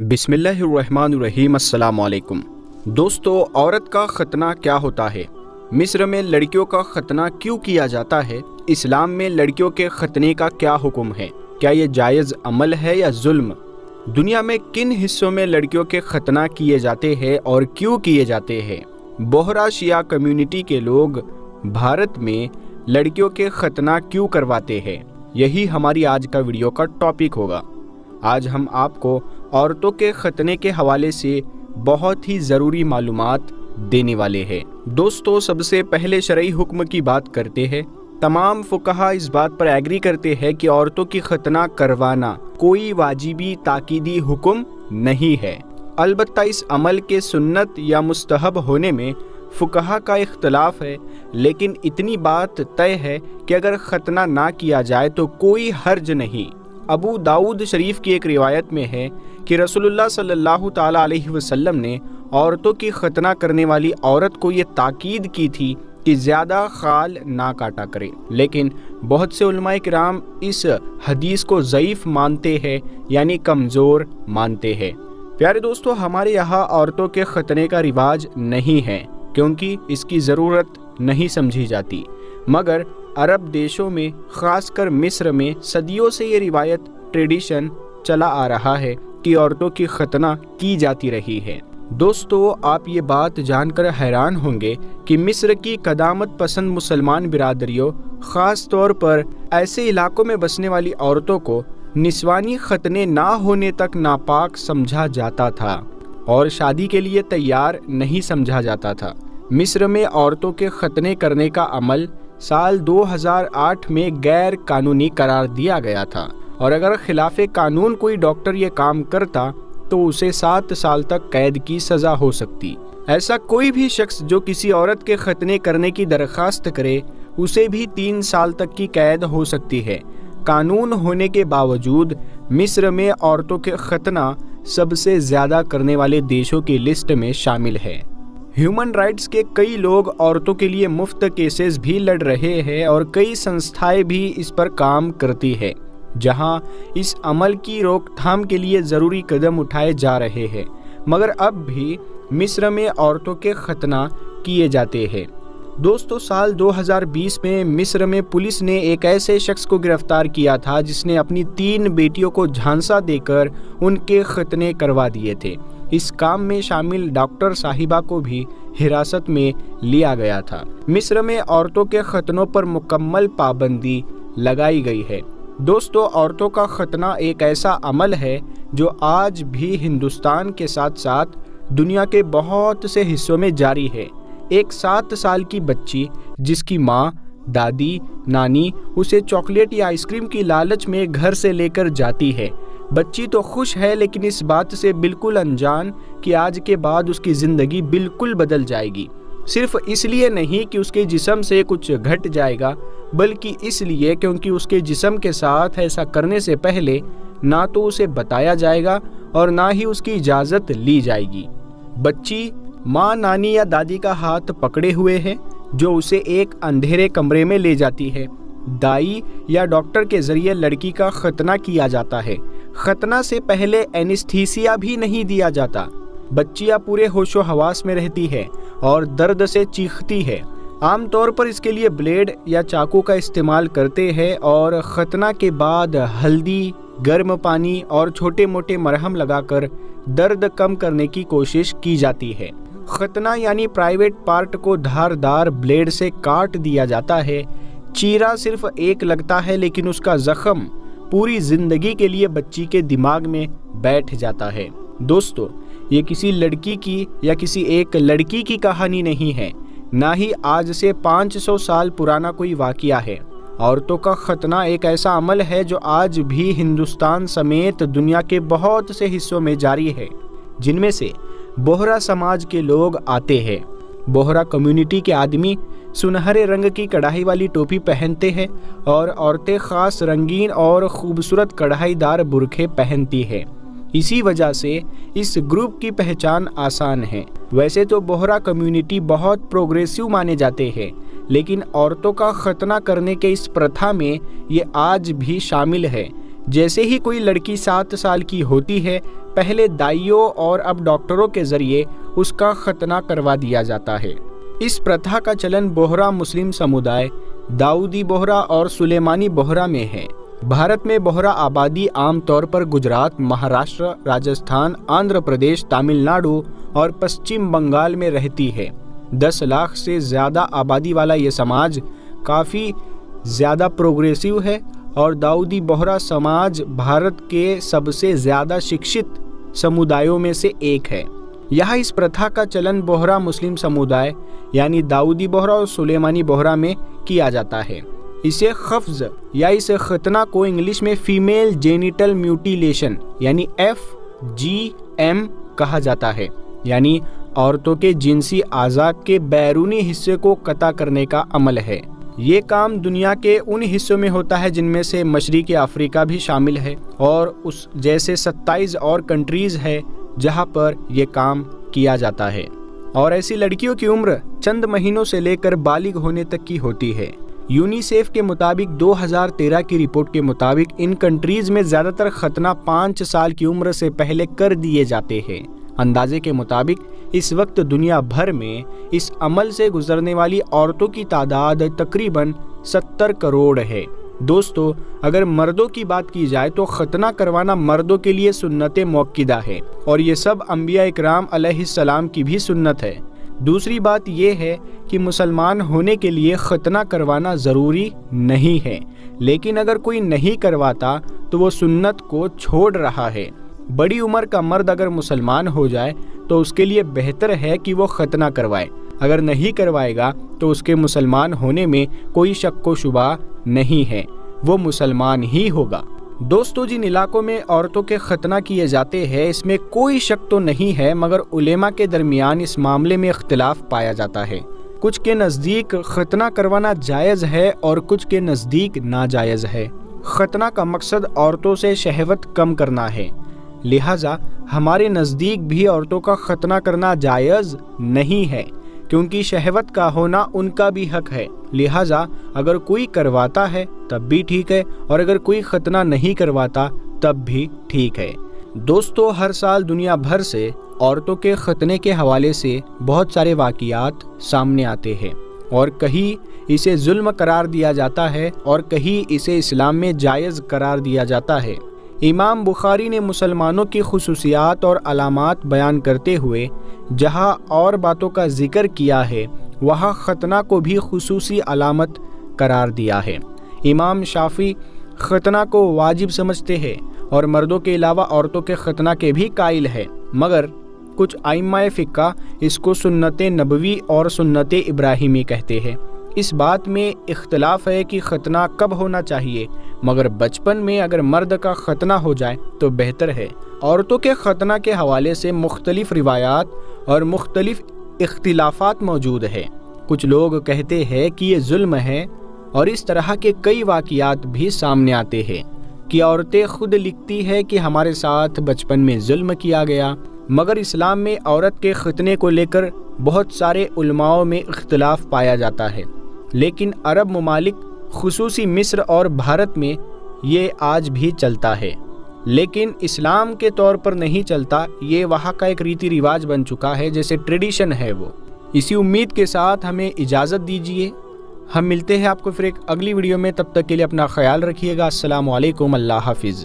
बिस्मिल्लाहिर्रहमानिर्रहीम। अस्सलाम वालेकुम दोस्तों, औरत का खतना क्या होता है? मिस्र में लड़कियों का खतना क्यों किया जाता है? इस्लाम में लड़कियों के खतने का क्या हुक्म है? क्या ये जायज़ अमल है या जुल्म? दुनिया में किन हिस्सों में लड़कियों के खतना किए जाते हैं और क्यों किए जाते हैं? बोहरा शिया कम्युनिटी के लोग भारत में लड़कियों के खतना क्यों करवाते हैं? यही हमारी आज का वीडियो का टॉपिक होगा। आज हम आपको औरतों के खतने के हवाले से बहुत ही ज़रूरी मालूमात देने वाले हैं। दोस्तों, सबसे पहले शरई हुक्म की बात करते हैं। तमाम फुकहा इस बात पर एग्री करते हैं कि औरतों की खतना करवाना कोई वाजिबी ताकीदी हुक्म नहीं है। अलबत्ता इस अमल के सुन्नत या मुस्तहब होने में फुकहा का इख्तलाफ है, लेकिन इतनी बात तय है कि अगर खतना ना किया जाए तो कोई हर्ज नहीं। अबू दाऊद शरीफ की एक रिवायत में है कि रसूलुल्लाह सल्लल्लाहु ताला अलैहि वसल्लम ने औरतों की खतना करने वाली औरत को ये ताकीद की थी कि ज़्यादा खाल ना काटा करे, लेकिन बहुत से उलमाए किराम इस हदीस को ज़ईफ़ मानते हैं, यानी कमज़ोर मानते हैं। प्यारे दोस्तों, हमारे यहाँ औरतों के खतने का रिवाज नहीं है क्योंकि इसकी ज़रूरत नहीं समझी जाती, मगर अरब देशों में ख़ासकर मिस्र में सदियों से ये रिवायत ट्रेडिशन चला आ रहा है कि औरतों की खतना की जाती रही है। दोस्तों, आप ये बात जानकर हैरान होंगे कि मिस्र की कदामत पसंद मुसलमान बिरादरियों, ख़ास तौर पर ऐसे इलाकों में बसने वाली औरतों को निस्वानी खतने ना होने तक नापाक समझा जाता था और शादी के लिए तैयार नहीं समझा जाता था। मिस्र में औरतों के खतने करने का अमल साल 2008 में गैर कानूनी करार दिया गया था और अगर खिलाफे कानून कोई डॉक्टर ये काम करता तो उसे 7 साल तक कैद की सज़ा हो सकती। ऐसा कोई भी शख्स जो किसी औरत के खतने करने की दरख्वास्त करे उसे भी 3 साल तक की कैद हो सकती है। कानून होने के बावजूद मिस्र में औरतों के खतना सबसे ज़्यादा करने वाले देशों की लिस्ट में शामिल है। ह्यूमन राइट्स के कई लोग औरतों के लिए मुफ्त केसेस भी लड़ रहे हैं और कई संस्थाएं भी इस पर काम करती है, जहां इस अमल की रोकथाम के लिए ज़रूरी कदम उठाए जा रहे हैं, मगर अब भी मिस्र में औरतों के खतना किए जाते हैं। दोस्तों, साल 2020 में मिस्र में पुलिस ने एक ऐसे शख्स को गिरफ्तार किया था जिसने अपनी 3 बेटियों को झांसा देकर उनके खतने करवा दिए थे। इस काम में शामिल डॉक्टर साहिबा को भी हिरासत में लिया गया था। मिस्र में औरतों के खतनों पर मुकम्मल पाबंदी लगाई गई है। दोस्तों, औरतों का खतना एक ऐसा अमल है जो आज भी हिंदुस्तान के साथ साथ दुनिया के बहुत से हिस्सों में जारी है। एक 7 साल की बच्ची जिसकी माँ, दादी, नानी उसे चॉकलेट या आइसक्रीम की लालच में घर से लेकर जाती है। बच्ची तो खुश है, लेकिन इस बात से बिल्कुल अनजान कि आज के बाद उसकी ज़िंदगी बिल्कुल बदल जाएगी। सिर्फ इसलिए नहीं कि उसके जिस्म से कुछ घट जाएगा, बल्कि इसलिए क्योंकि उसके जिस्म के साथ ऐसा करने से पहले ना तो उसे बताया जाएगा और ना ही उसकी इजाज़त ली जाएगी। बच्ची माँ, नानी या दादी का हाथ पकड़े हुए है जो उसे एक अंधेरे कमरे में ले जाती है। दाई या डॉक्टर के ज़रिए लड़की का खतना किया जाता है। खतना से पहले एनेस्थीसिया भी नहीं दिया जाता। बच्चियाँ पूरे होशो हवास में रहती है और दर्द से चीखती है। आमतौर पर इसके लिए ब्लेड या चाकू का इस्तेमाल करते हैं और खतना के बाद हल्दी, गर्म पानी और छोटे मोटे मरहम लगाकर दर्द कम करने की कोशिश की जाती है। खतना यानी प्राइवेट पार्ट को धारदार ब्लेड से काट दिया जाता है। चीरा सिर्फ एक लगता है, लेकिन उसका जख्म पूरी जिंदगी के लिए बच्ची के दिमाग में बैठ जाता है। दोस्तों, ये किसी लड़की की या किसी एक लड़की की कहानी नहीं है, ना ही आज से 500 साल पुराना कोई वाक़या है। औरतों का खतना एक ऐसा अमल है जो आज भी हिंदुस्तान समेत दुनिया के बहुत से हिस्सों में जारी है, जिनमें से बोहरा समाज के लोग आते हैं। बोहरा कम्युनिटी के आदमी सुनहरे रंग की कढ़ाई वाली टोपी पहनते हैं और औरतें ख़ास रंगीन और ख़ूबसूरत कढ़ाईदार बुरखे पहनती हैं। इसी वजह से इस ग्रुप की पहचान आसान है। वैसे तो बोहरा कम्युनिटी बहुत प्रोग्रेसिव माने जाते हैं, لیکن عورتوں کا ختنہ کرنے کے اس پرتھا میں یہ آج بھی شامل ہے۔ جیسے ہی کوئی لڑکی 7 سال کی ہوتی ہے، پہلے دائیوں اور اب ڈاکٹروں کے ذریعے اس کا ختنہ کروا دیا جاتا ہے۔ اس پرتھا کا چلن بوہرا مسلم سمودائے، داؤدی بوہرا اور سلیمانی بوہرا میں ہے۔ بھارت میں بوہرا آبادی عام طور پر گجرات، مہاراشٹر، راجستھان، آندھرا پردیش، تامل ناڈو اور پشچم بنگال میں رہتی ہے۔ 10 لاکھ سے زیادہ آبادی والا یہ سماج کافی زیادہ پروگریسو ہے اور داؤدی بوہرا سماج بھارت کے سب سے زیادہ شکشت سمودایوں میں سے ایک ہے۔ یہاں اس پرتھا کا چلن بوہرا مسلم سمودائے یعنی داؤدی بوہرا اور سلیمانی بوہرا میں کیا جاتا ہے۔ اسے خفض یا اس ختنہ کو انگلش میں فیمیل جینیٹل میوٹیلیشن یعنی FGM کہا جاتا ہے، یعنی عورتوں کے جنسی اعضاء کے بیرونی حصے کو قطع کرنے کا عمل ہے۔ یہ کام دنیا کے ان حصوں میں ہوتا ہے جن میں سے مشرقی افریقہ بھی شامل ہے، اور اس جیسے 27 اور کنٹریز ہے جہاں پر یہ کام کیا جاتا ہے، اور ایسی لڑکیوں کی عمر چند مہینوں سے لے کر بالغ ہونے تک کی ہوتی ہے۔ یونیسیف کے مطابق 2013 کی رپورٹ کے مطابق ان کنٹریز میں زیادہ تر ختنہ 5 سال کی عمر سے پہلے کر دیے جاتے ہیں۔ اندازے کے مطابق اس وقت دنیا بھر میں اس عمل سے گزرنے والی عورتوں کی تعداد تقریباً 70 کروڑ ہے۔ دوستو، اگر مردوں کی بات کی جائے تو ختنہ کروانا مردوں کے لیے سنت موقدہ ہے، اور یہ سب انبیاء اکرام علیہ السلام کی بھی سنت ہے۔ دوسری بات یہ ہے کہ مسلمان ہونے کے لیے ختنہ کروانا ضروری نہیں ہے، لیکن اگر کوئی نہیں کرواتا تو وہ سنت کو چھوڑ رہا ہے۔ بڑی عمر کا مرد اگر مسلمان ہو جائے تو اس کے لیے بہتر ہے کہ وہ ختنہ کروائے۔ اگر نہیں کروائے گا تو اس کے مسلمان ہونے میں کوئی شک و شبہ نہیں ہے، وہ مسلمان ہی ہوگا۔ دوستو، جن علاقوں میں عورتوں کے ختنہ کیے جاتے ہیں اس میں کوئی شک تو نہیں ہے، مگر علماء کے درمیان اس معاملے میں اختلاف پایا جاتا ہے۔ کچھ کے نزدیک ختنہ کروانا جائز ہے اور کچھ کے نزدیک ناجائز ہے۔ ختنہ کا مقصد عورتوں سے شہوت کم کرنا ہے، لہٰذا ہمارے نزدیک بھی عورتوں کا ختنہ کرنا جائز نہیں ہے، کیونکہ شہوت کا ہونا ان کا بھی حق ہے۔ لہٰذا اگر کوئی کرواتا ہے تب بھی ٹھیک ہے، اور اگر کوئی ختنہ نہیں کرواتا تب بھی ٹھیک ہے۔ دوستو، ہر سال دنیا بھر سے عورتوں کے ختنے کے حوالے سے بہت سارے واقعات سامنے آتے ہیں، اور کہیں اسے ظلم قرار دیا جاتا ہے اور کہیں اسے اسلام میں جائز قرار دیا جاتا ہے۔ امام بخاری نے مسلمانوں کی خصوصیات اور علامات بیان کرتے ہوئے جہاں اور باتوں کا ذکر کیا ہے وہاں ختنہ کو بھی خصوصی علامت قرار دیا ہے۔ امام شافعی ختنہ کو واجب سمجھتے ہیں اور مردوں کے علاوہ عورتوں کے ختنہ کے بھی قائل ہے، مگر کچھ ائمہ فقہ اس کو سنت نبوی اور سنت ابراہیمی کہتے ہیں۔ اس بات میں اختلاف ہے کہ ختنہ کب ہونا چاہیے، مگر بچپن میں اگر مرد کا ختنہ ہو جائے تو بہتر ہے۔ عورتوں کے ختنہ کے حوالے سے مختلف روایات اور مختلف اختلافات موجود ہیں۔ کچھ لوگ کہتے ہیں کہ یہ ظلم ہے، اور اس طرح کے کئی واقعات بھی سامنے آتے ہیں کہ عورتیں خود لکھتی ہے کہ ہمارے ساتھ بچپن میں ظلم کیا گیا، مگر اسلام میں عورت کے ختنے کو لے کر بہت سارے علماؤں میں اختلاف پایا جاتا ہے، لیکن عرب ممالک خصوصی مصر اور بھارت میں یہ آج بھی چلتا ہے، لیکن اسلام کے طور پر نہیں چلتا، یہ وہاں کا ایک ریتی رواج بن چکا ہے، جیسے ٹریڈیشن ہے وہ۔ اسی امید کے ساتھ ہمیں اجازت دیجیے، ہم ملتے ہیں آپ کو پھر ایک اگلی ویڈیو میں، تب تک کے لیے اپنا خیال رکھیے گا۔ السلام علیکم، اللہ حافظ۔